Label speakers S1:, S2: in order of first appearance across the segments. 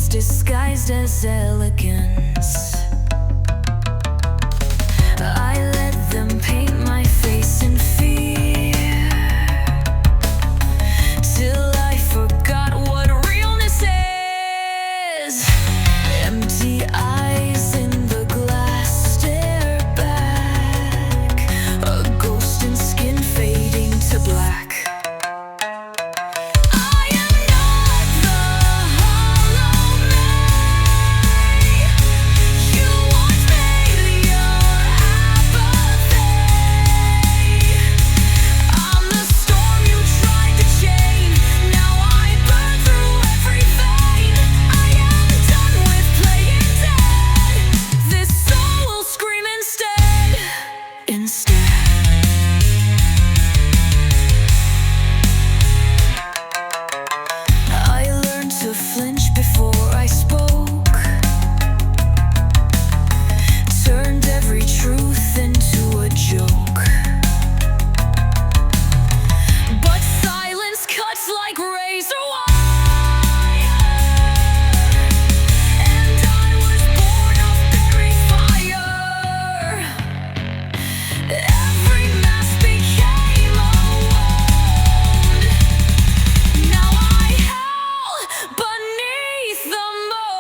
S1: chains disguised as elegance. I let them paint my face in fear, till I forgot what realness is. Empty eyes in the glass stare back, a ghost in skin fading to black. I am not the hollow me. You once made your apathy. I'm the storm you tried to chain. Now I burn through every vein. I am done with playing dead. This soul will scream instead. I learned to flinch before I spoke, turned every truth into a joke. But silence cuts like razor wire, and I was born of buried fire. Every mask became a wound. Now I howl beneath the mold.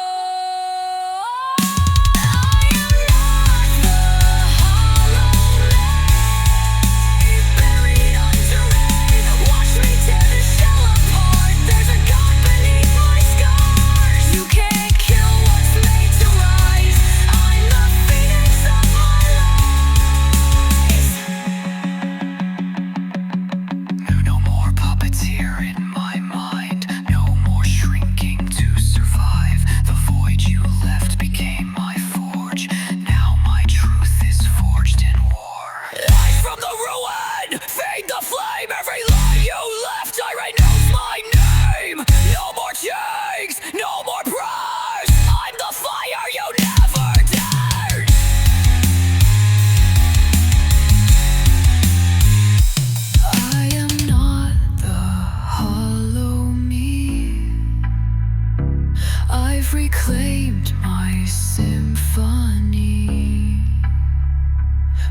S1: I am not the hollow me, buried under rain. Watch me tear the shell apart. There's a God beneath my scars. You can't kill what's made to rise. I'm the phoenix of my life.
S2: No more puppets here in my mind. No more shrinking to survive. The void you left became my forge. Now my truth is forged in war.
S1: Rise from the ruin, feed the flame. Every lie you left, I renounce my name. No more chains, no more prize. I'm the fire you never dared. I am not the hollow me. I've reclaimed my symphony.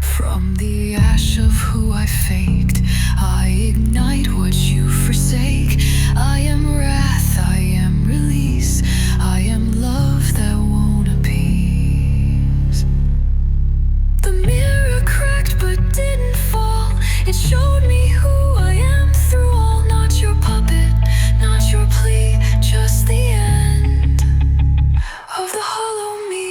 S1: From the ash of who I faked, I ignite what you forsake. I am wrath, I am release. I am love that won't appease. The mirror cracked but didn't fall. It showed me who I am through all. Not your puppet, not your plea, just the end of the hollow me.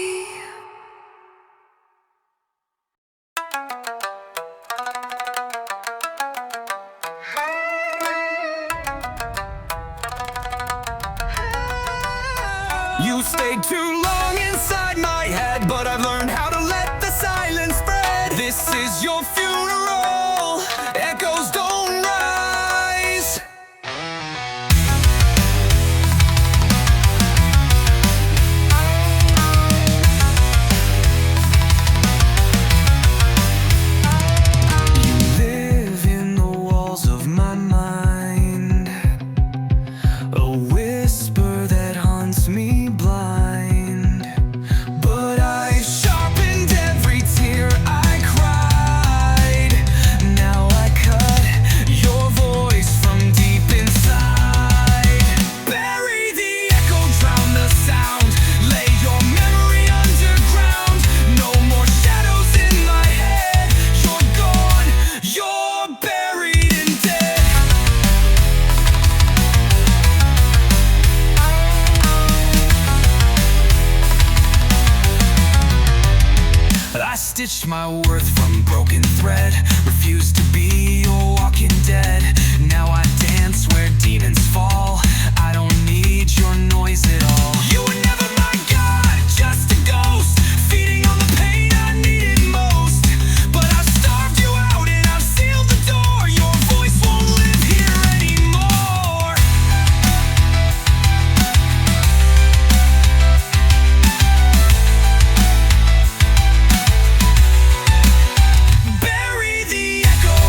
S3: You stayed too long inside my head, but I've learned how to let the silence spread. This is your funeral, echoes don't rise. You live in the walls of my mind, a whisper that haunts me blind. But I sharpened every tear I cried. Now I cut your voice from deep inside. Bury the echo, drown the sound. Lay your memory underground. No more shadows in my head. You're gone, you're buried and dead. I stitched my worth from broken thread. Refused to be your walking dead. Now I dance where demons fall. I don't need your noise at all. You were never my god, just a ghost, feeding on the pain I needed most. But I've starved you out and I've sealed the door. Your voice won't live here anymore. Bury the echo.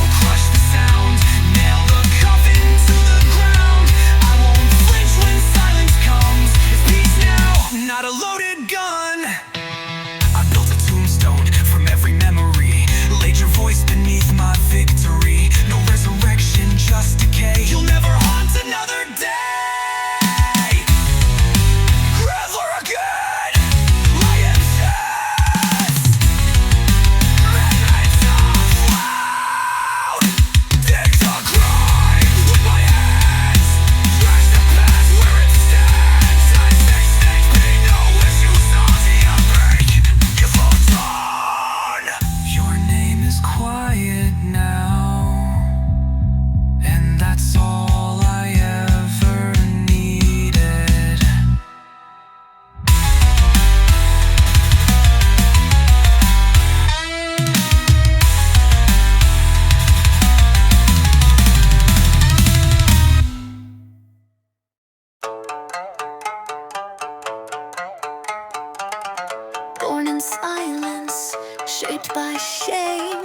S1: by shame,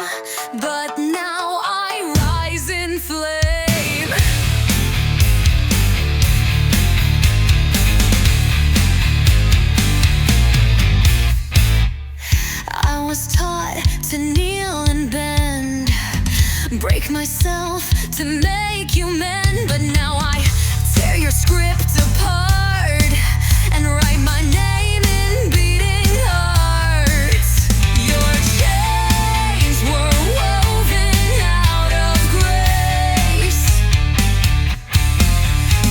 S1: but now I rise in flame. I was taught to kneel and bend, break myself to make you mend, but now I tear your script apart and write my name in beating hearts. Your chains were woven out of grace,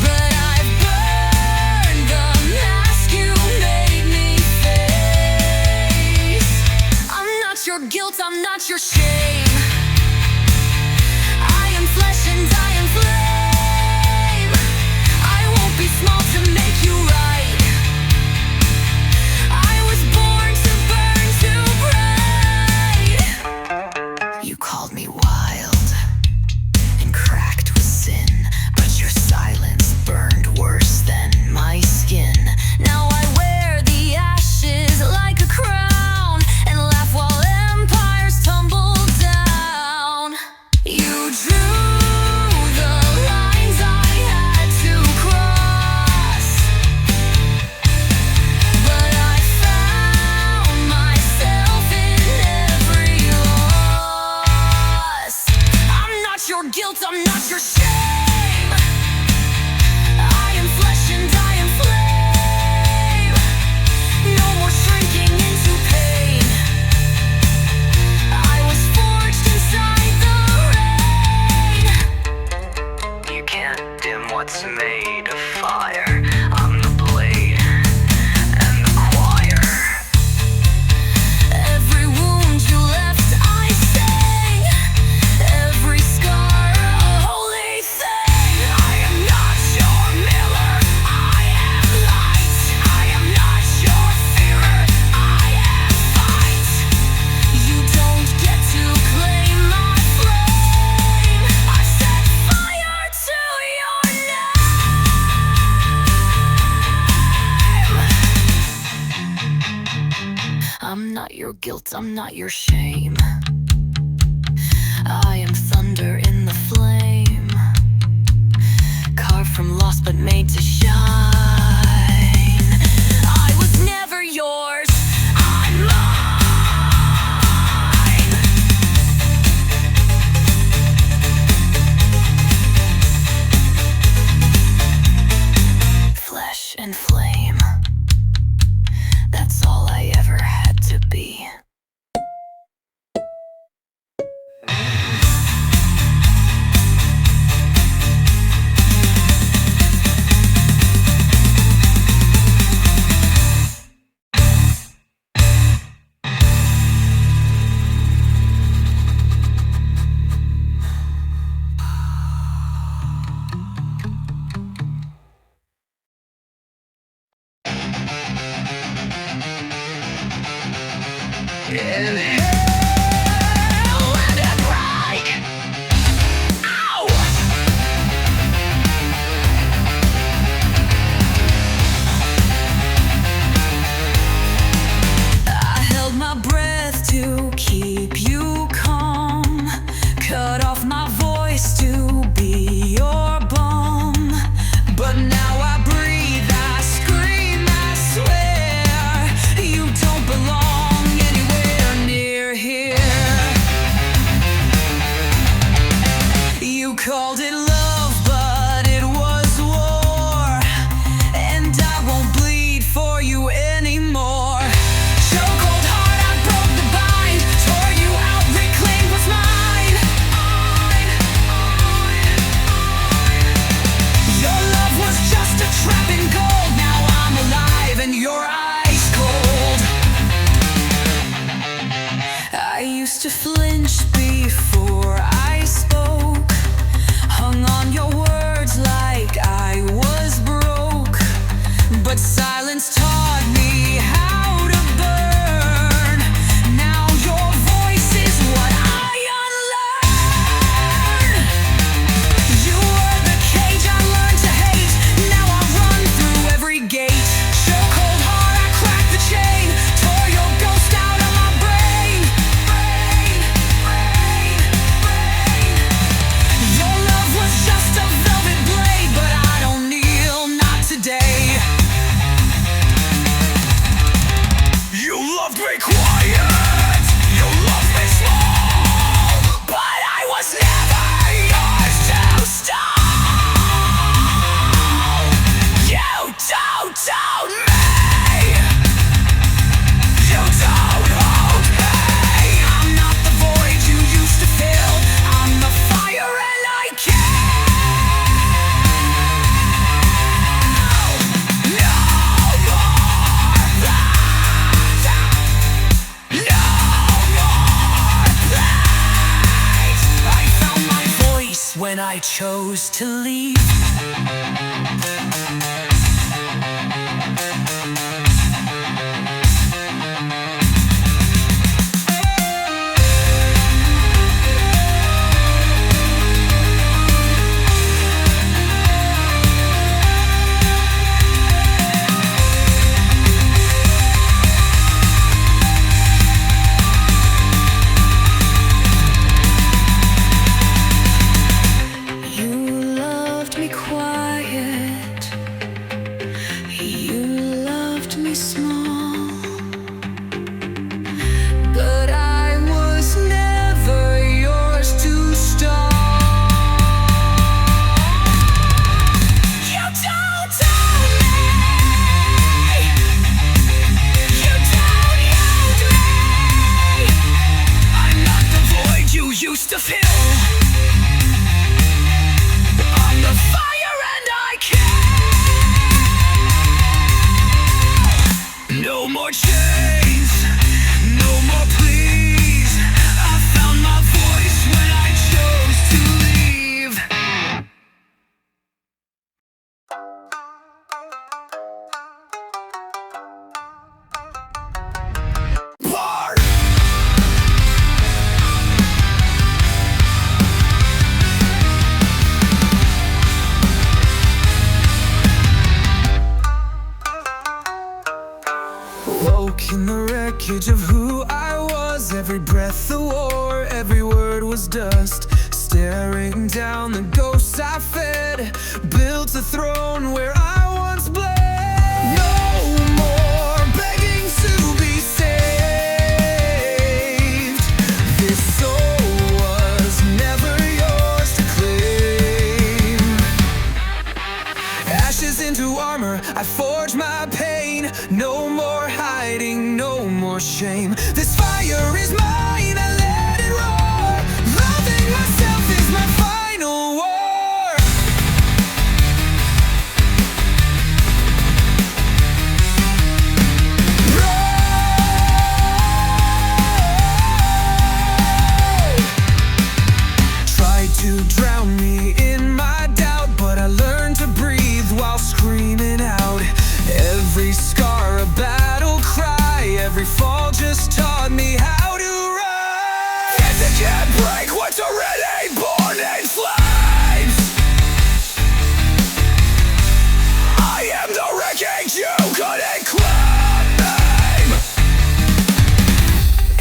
S1: but I've burned the mask you made me face. I'm not your guilt, I'm not your shame. I am flesh and I am flame. I won't be small to make you right. I was born to burn too bright. You called me wild and cracked with sin, but your silence burned worse than my skin. Now I wear the ashes like a crown and laugh while empires tumble down. You drew the lines I had to cross, but I found myself in every loss. I'm not your guilt, I'm not your shame. I am flesh and I am flame. No more shrinking into pain. I was forged inside the rain.
S2: You can't dim what's made of fire. I'm the blade and the choir.
S1: Every wound you left I sang, every scar a holy thing.
S2: I am not your miller, I am light. I am not your fearer, I am fight.
S1: You don't get to claim my flame. I set fire to your name. I'm not your guilt, I'm not your shame. I am thunder in the flame, carved from lost but made to shine. I was never yours, I'm mine. Flesh and flame, that's all I ever had to be.
S2: Inhale and a break. Ow!
S1: I held my breath to keep you calm, cut off my voice to be your balm, but now I breathe, I scream, I swear you don't belong anywhere near
S3: chose to leave.
S2: Used to feel I'm the fire and I care. No more chains, no more pleas. I found my voice when I chose to leave.
S3: Woke in the wreckage of who I was. Every breath a war, every word was dust. Staring down the ghosts I fed. Built a throne where I once bled. No more begging to be saved. This soul was never yours to claim. Ashes into armor, I forged my pain. No more hiding, no more shame. This fire is mine, I let it roar. Loving myself is my final war. Tried to drown me in my doubt, but I learned to breathe while screaming out. Every scar a battle cry, every fall just taught me how to rise.
S2: If it can't break what's already born in flames, I am the wreckage you couldn't claim.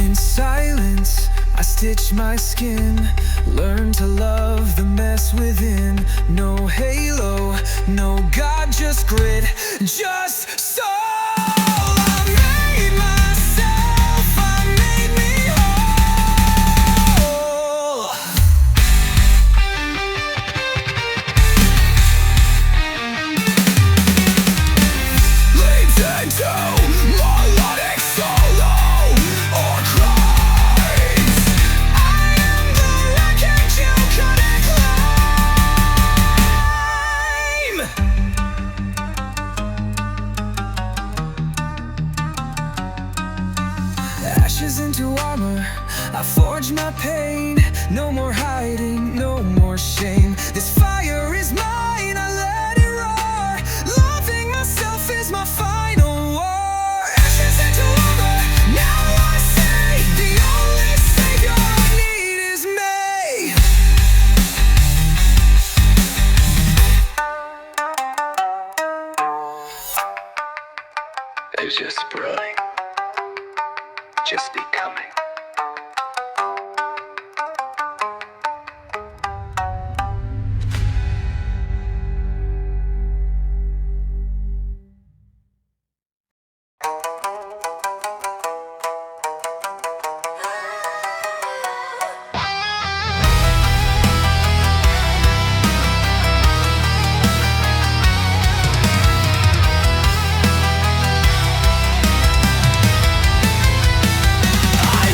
S3: In silence, I stitch my skin. Learn to love the mess within. No halo, no God, just grit, just soul. I made myself, I made me whole.
S2: Leads into melodic solo or crimes.
S3: I am the wreckage you couldn't claim. Ashes into armor, I forged my pain. No more hiding, no more shame. This fire is mine, I let it roar. Loving myself is my final war. Ashes into armor, now I say the only savior I need is me.
S2: It's just brewing, just becoming.
S3: I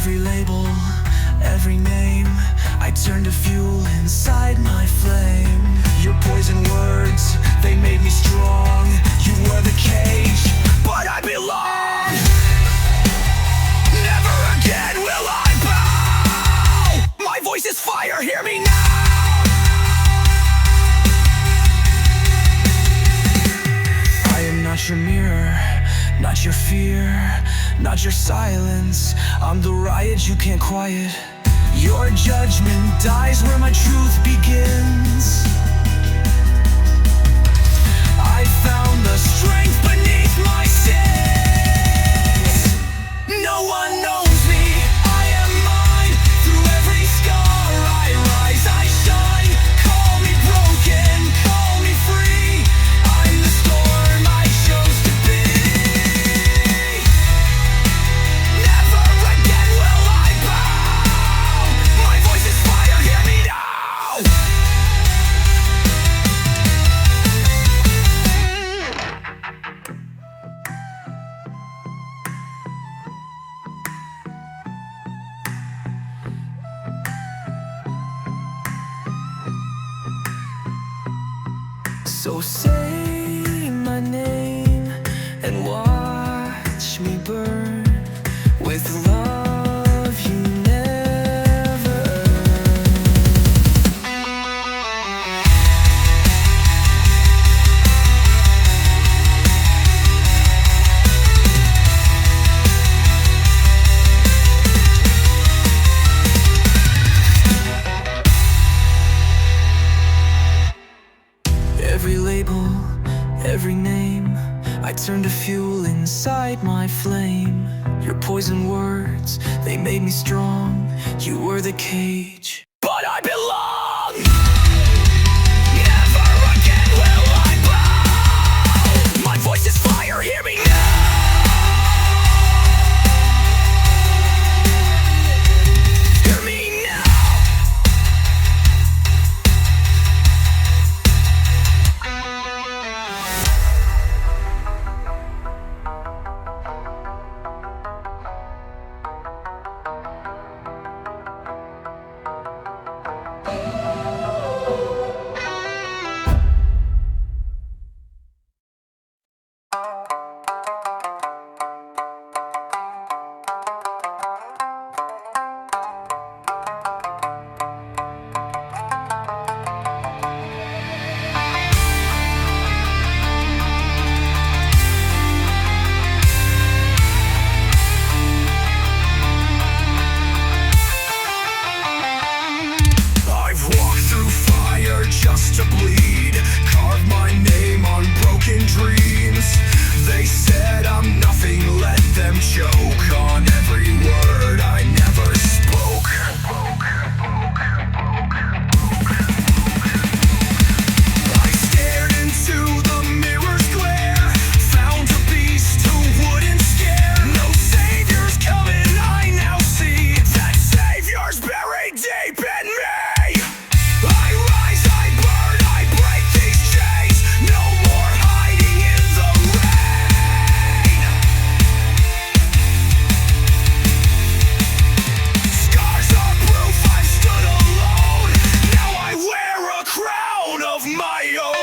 S3: Every label, every name, I turned to fuel inside my flame. Your poison words, they made me strong. You were the cage, but I belong. Never again will I bow. My voice is fire, hear me now. I am not your mirror, not your fear, not your silence. I'm the riot you can't quiet. Your judgment dies where my truth begins. I found the strength beneath my sins. No one knows me, I am mine. Through every scar I rise, I shine. Call me broken, call me free. I'm the storm I chose to be. Never again will I bow. My voice is fire, hear me now. So say my name and watch me burn with love you never Every label, every name, I turned to fuel inside my flame. Your poison words, they made me strong. You were the cage, but I belong. Never again will I bow. My voice is fire, hear me now. Hear me now. Just to bleed, carve my name on broken dreams. They said I'm nothing, let them choke on every word I never spoke. I stared into the mirror's glare, found a beast who wouldn't scare. No savior's coming, I now see that savior's buried deep in me. I rise, I burn, I break these chains. No more hiding in the rain. Scars are proof I've stood alone. Now I wear a crown of my own.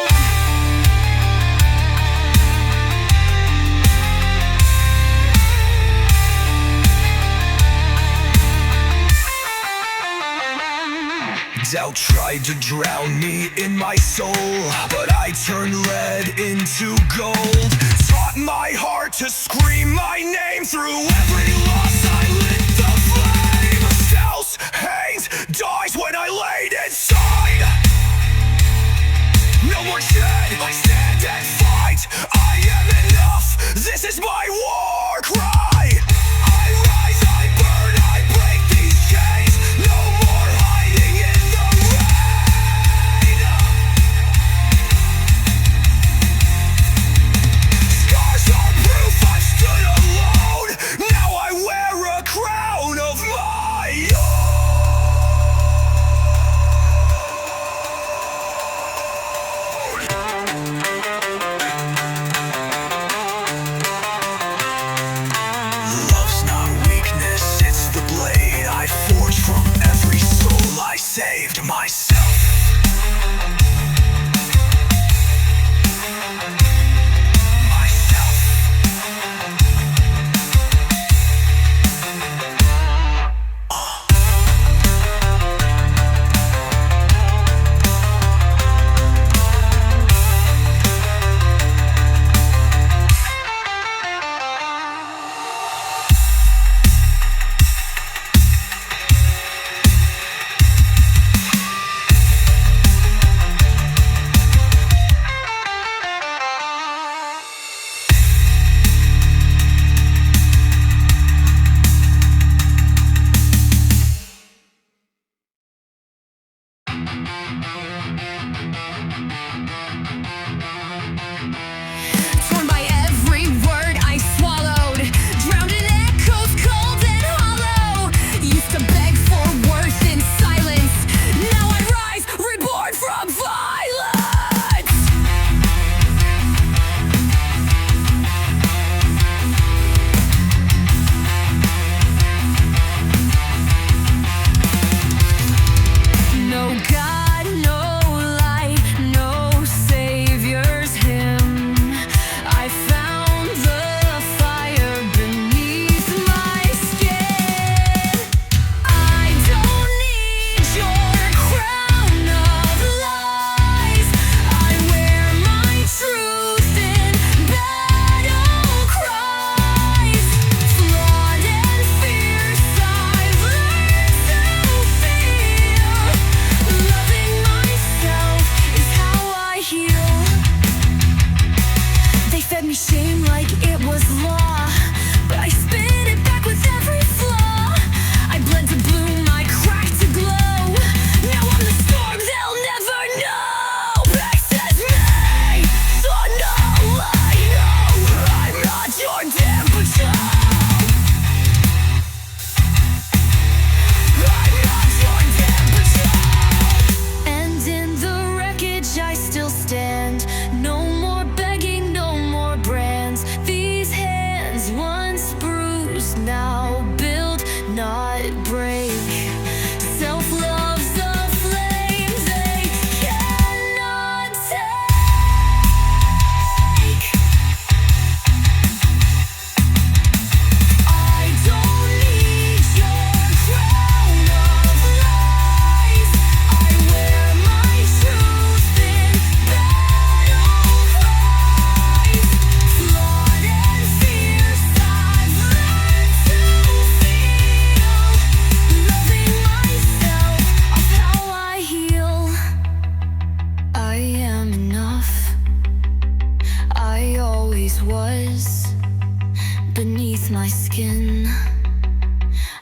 S3: Doubt tried to drown me in my soul, but I turned lead into gold. Taught my heart to scream my name. Through every loss I lit the flame. Cells, hangs, dies when I laid inside. No more shed, I stand and fight. I am enough, this is my war cry. I rise, I burn, I break these chains. No more hiding in the rain. Scars are proof I've stood alone. Now I wear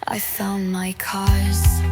S1: I found my cause.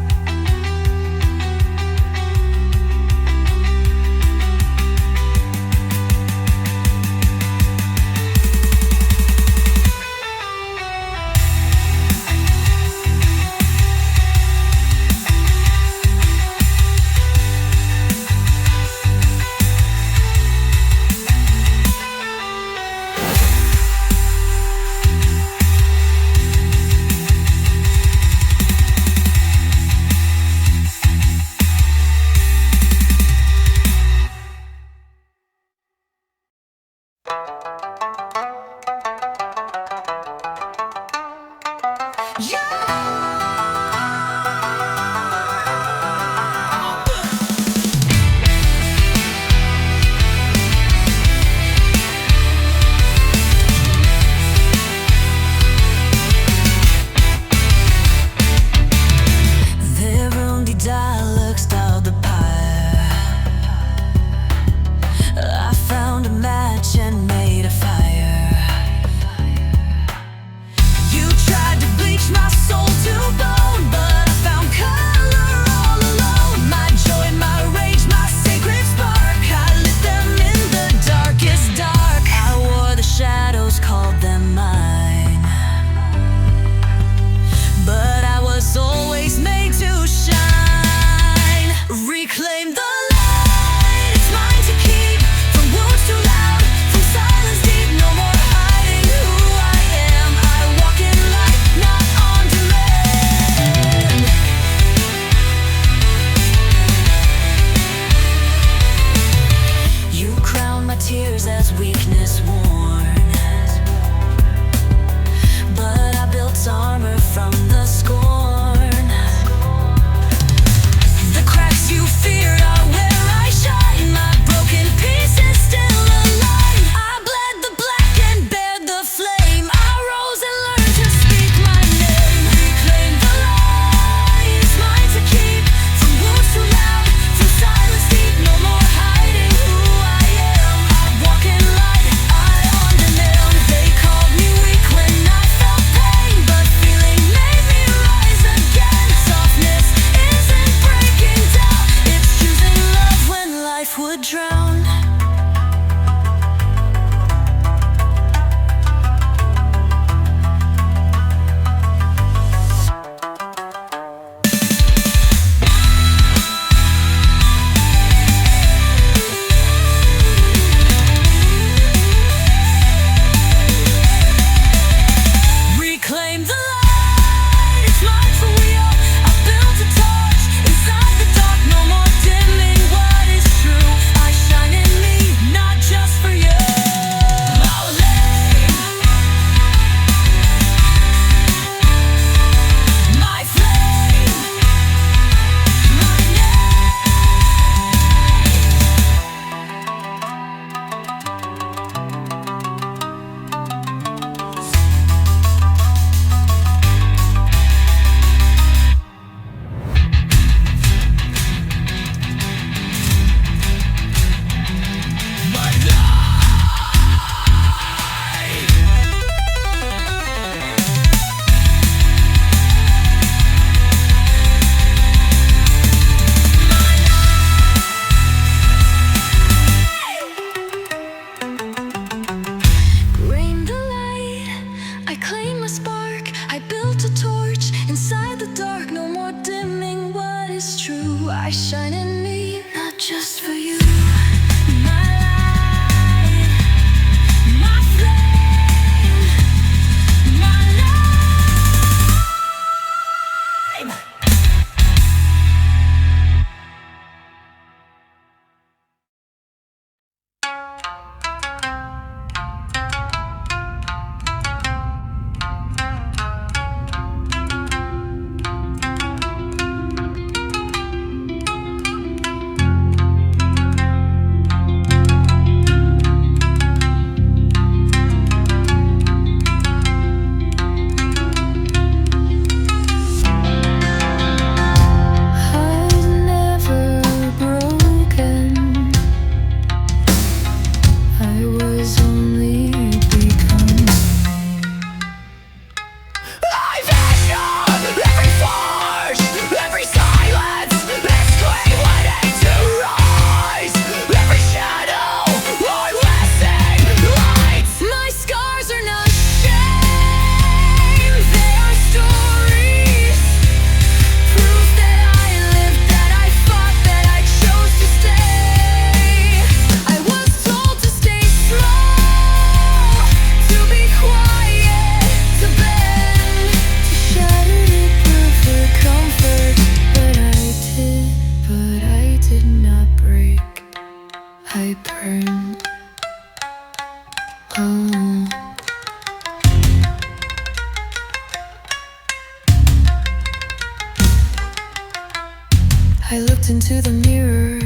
S3: I looked into the mirror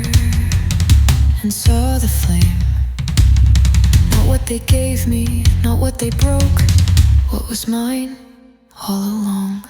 S3: and saw the flame. Not what they gave me, not what they broke, what was mine all along.